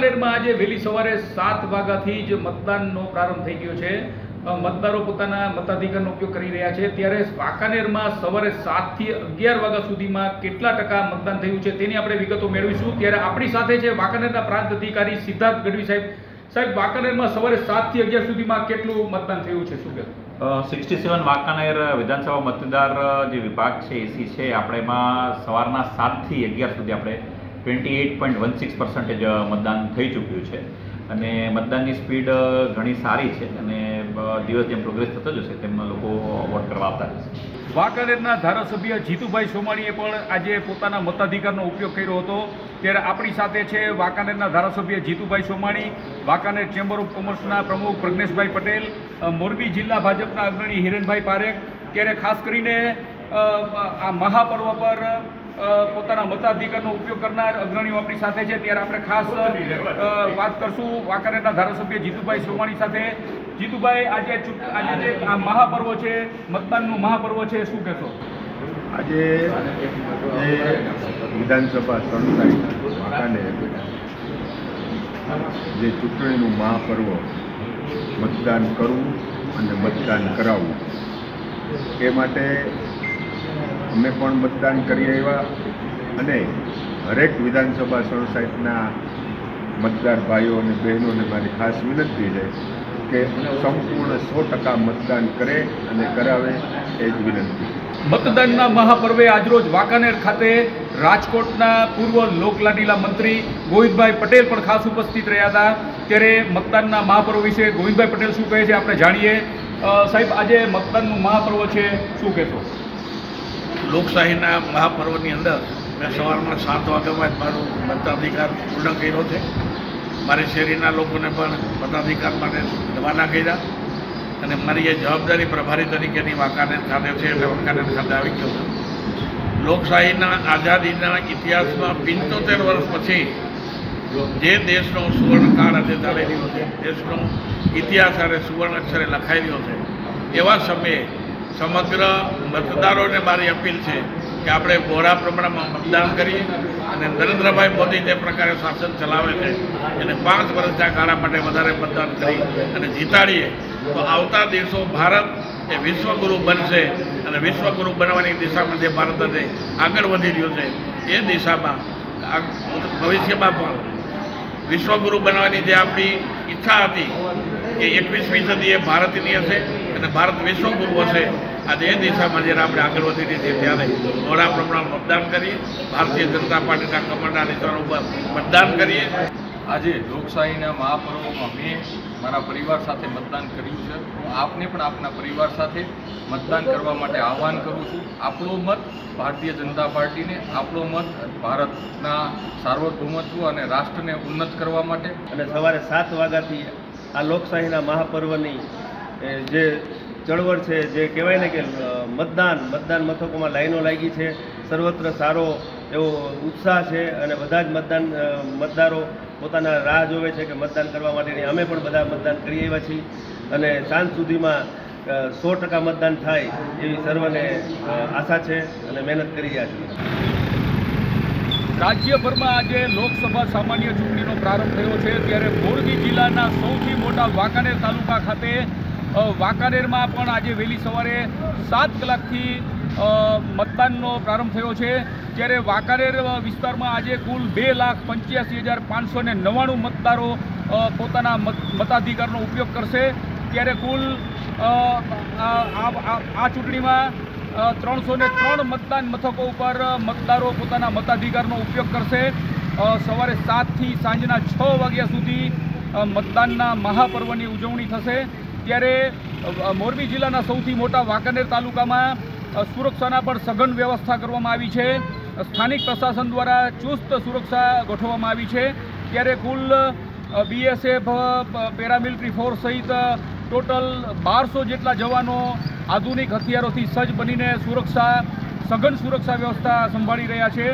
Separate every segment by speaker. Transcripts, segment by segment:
Speaker 1: વાંકાનેરમાં આજે વહેલી સવારે 7 વાગ્યાથી જ મતદાનનો પ્રારંભ થઈ ગયો છે। મતદારો પોતાના મતાધિકારનો ઉપયોગ કરી રહ્યા છે, ત્યારે વાંકાનેરમાં સવારે 7 થી 11 વાગ્યા સુધીમાં કેટલા ટકા મતદાન થયું છે તેની આપણે વિગતો મેળવીશું। ત્યારે આપણી સાથે છે વાંકાનેરના પ્રાંત અધિકારી સિદ્ધાર્થ ગઢવી સાહેબ। સાહેબ, વાંકાનેરમાં સવારે 7 થી 11 સુધીમાં કેટલું મતદાન થયું છે, શું કહેશો?
Speaker 2: 67 વાંકાનેર વિધાનસભા મતદાર જે વિભાગ છે એસી છે, આપણે એમાં સવારના 7 થી 11 સુધી આપણે 28.16% મતદાન થઈ ચૂક્યું છે અને મતદાનની સ્પીડ ઘણી સારી છે અને દિવસ જેમ પ્રોગ્રેસ થતો જશે તેમ લોકો વોટ કરવા આવતા રહેશે।
Speaker 1: વાંકાનેરના ધારાસભ્ય જીતુભાઈ સોમાણીએ પણ આજે પોતાના મતાધિકારનો ઉપયોગ કર્યો હતો, ત્યારે આપણી સાથે છે વાંકાનેરના ધારાસભ્ય જીતુભાઈ સોમાણી, વાંકાનેર ચેમ્બર ઓફ કોમર્સના પ્રમુખ પ્રજ્ઞેશભાઈ પટેલ, મોરબી જિલ્લા ભાજપના અગ્રણી હિરેનભાઈ પારેખ। ત્યારે ખાસ કરીને આ મહાપર્વ પર પોતાના મતાધિકારનો ઉપયોગ કરનાર અગ્રણીઓ આપણી સાથે છે, ત્યારે આપણે ખાસ વાત કરશું વાંકાનેરના ધારાસભ્ય જીતુભાઈ સોમાણી સાથે। જીતુભાઈ, આજે જે આ મહાપર્વ છે, મતદાનનું મહાપર્વ છે, શું કહેશો?
Speaker 3: આજે વિધાનસભા સંસ્થાઈ વાંકાનેર જે ચૂંટણીનું મહાપર્વ મતદાન કરવું અને મતદાન કરાવવું, એ માટે અમે પણ મતદાન કરી આવ્યા અને હરેક વિધાનસભા સંસ્થાના મતદાર ભાઈઓ અને બહેનોને મારી ખાસ વિનંતી છે કે સંપૂર્ણ 100% મતદાન કરે અને કરાવે, એ જ વિનંતી।
Speaker 1: મતદાનના મહાપર્વે આજરોજ વાંકાનેર ખાતે રાજકોટના પૂર્વ લોકલાડીલા મંત્રી ગોવિંદભાઈ પટેલ પણ ખાસ ઉપસ્થિત રહ્યા હતા, ત્યારે મતદાનના મહાપર્વ વિશે ગોવિંદભાઈ પટેલ શું કહે છે આપણે જાણીએ। સાહેબ, આજે મતદાનનું મહાપર્વ છે, શું કહેશો?
Speaker 4: લોકશાહીના મહાપર્વની અંદર મેં સવારમાં 7 વાગ્યામાં જ મારો મતાધિકાર પૂર્ણ કર્યો છે। મારી શેરીના લોકોને પણ મતાધિકાર માટે રવાના કર્યા અને મારી એ જવાબદારી પ્રભારી તરીકેની વાંકાનેર ખાતે છે એટલે વાંકાનેર ખાતે આવી ગયો છું। લોકશાહીના આઝાદીના ઇતિહાસમાં 75 વર્ષ પછી જે દેશનો સુવર્ણકાળ આજે ચાલી રહ્યો છે, દેશનો ઇતિહાસ અને સુવર્ણ અક્ષરે લખાઈ રહ્યો છે, એવા સમયે સમગ્ર મતદારોને મારી અપીલ છે કે આપણે બહોળા પ્રમાણમાં મતદાન કરીએ અને નરેન્દ્રભાઈ મોદી જે પ્રકારે શાસન ચલાવે છે એને 5 વર્ષના ગાળા માટે વધારે મતદાન કરી અને જીતાડીએ તો આવતા દિવસો ભારત એ વિશ્વગુરુ બનશે અને વિશ્વગુરુ બનવાની દિશામાં જે ભારત આજે આગળ વધી રહ્યો છે એ દિશામાં ભવિષ્યમાં પણ વિશ્વગુરુ બનવાની જે આપણી ઈચ્છા હતી કે 21મી સદીએ ભારતની હશે અને ભારત વિશ્વગુરુ હશે, આજે એ દિશામાં જ્યારે આપણે આગળ વધી રહી છીએ ત્યારે બહોળા પ્રમાણમાં મતદાન કરીએ, ભારતીય જનતા પાર્ટીના કમળના નિશાન ઉપર મતદાન કરીએ।
Speaker 5: આજે લોકશાહીના મહાપર્વમાં મેં મારા પરિવાર સાથે મતદાન કર્યું છે। હું આપને પણ આપના પરિવાર સાથે મતદાન કરવા માટે આહ્વાન કરું છું। આપણો મત ભારતીય જનતા પાર્ટીને, આપણો મત ભારતના સાર્વભૌમત્વ અને રાષ્ટ્રને ઉન્નત કરવા માટે।
Speaker 6: અને સવારે 7 વાગ્યાથી આ લોકશાહીના મહાપર્વની જે ચળવળ છે, જે કહેવાય ને કે મતદાન મથકોમાં લાઈનો લાગી છે, સર્વત્ર સારો એવો ઉત્સાહ છે અને બધા જ મતદારો પોતાના રાહ જોવે છે કે મતદાન કરવા માટેની। અમે પણ બધા મતદાન કરી આવ્યા છીએ અને સાંજ સુધીમાં 100% મતદાન થાય એવી સર્વને આશા છે અને મહેનત કરી રહ્યા છીએ।
Speaker 1: રાજ્યભરમાં આજે લોકસભા સામાન્ય ચૂંટણીનો પ્રારંભ થયો છે, ત્યારે મોરબી જિલ્લાના સૌથી મોટા વાંકાનેર તાલુકા ખાતે વાંકાનેરમાં પણ આજે વહેલી સવારે 7 કલાકથી મતદાનનો પ્રારંભ થયો છે, જ્યારે વાંકાનેર વિસ્તારમાં આજે કુલ 2,85,599 મતદારો પોતાના મતાધિકારનો ઉપયોગ કરશે। ત્યારે કુલ આ ચૂંટણીમાં 303 મતદાન મથકો ઉપર મતદારો પોતાના મતાધિકારનો ઉપયોગ કરશે। સવારે 7 થી સાંજના 6 વાગ્યા સુધી મતદાનના મહાપર્વની ઉજવણી થશે। ત્યારે મોરબી જિલ્લાના સૌથી મોટા વાંકાનેર તાલુકામાં સુરક્ષાના પણ સઘન વ્યવસ્થા કરવામાં આવી છે। સ્થાનિક પ્રશાસન દ્વારા ચુસ્ત સુરક્ષા ગોઠવવામાં આવી છે। ત્યારે કુલ BSF, પેરામિલિટરી ફોર્સ સહિત ટોટલ 1200 જેટલા જવાનો આધુનિક હથિયારોથી સજ્જ બનીને સઘન સુરક્ષા વ્યવસ્થા સંભાળી રહ્યા છે।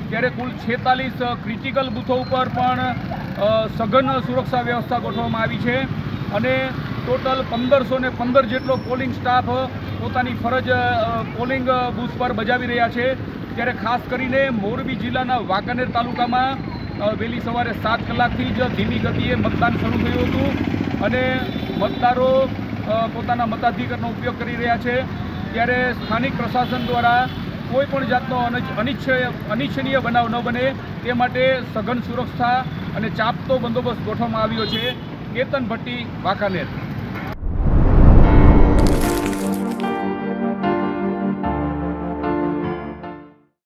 Speaker 1: ત્યારે કુલ 46 ક્રિટિકલ બૂથો ઉપર પણ સઘન સુરક્ષા વ્યવસ્થા ગોઠવવામાં આવી છે અને ટોટલ 1515 જેટલો પોલિંગ સ્ટાફ પોતાની ફરજ પોલિંગ બૂથ પર બજાવી રહ્યા છે। ત્યારે ખાસ કરીને મોરબી જિલ્લાના વાંકાનેર તાલુકામાં વહેલી સવારે 7 કલાકથી જ ધીમી ગતિએ મતદાન શરૂ થયું હતું અને મતદારો પોતાના મતાધિકારનો ઉપયોગ કરી રહ્યા છે. ત્યારે સ્થાનિક પ્રશાસન દ્વારા કોઈ પણ જાતનો અનિચ્છનીય બનાવ ન બને તે માટે સઘન સુરક્ષા અને ચાંપતો બંદોબસ્ત ગોઠવવામાં આવ્યો છે. કેતન ભટ્ટી, વાંકાનેર.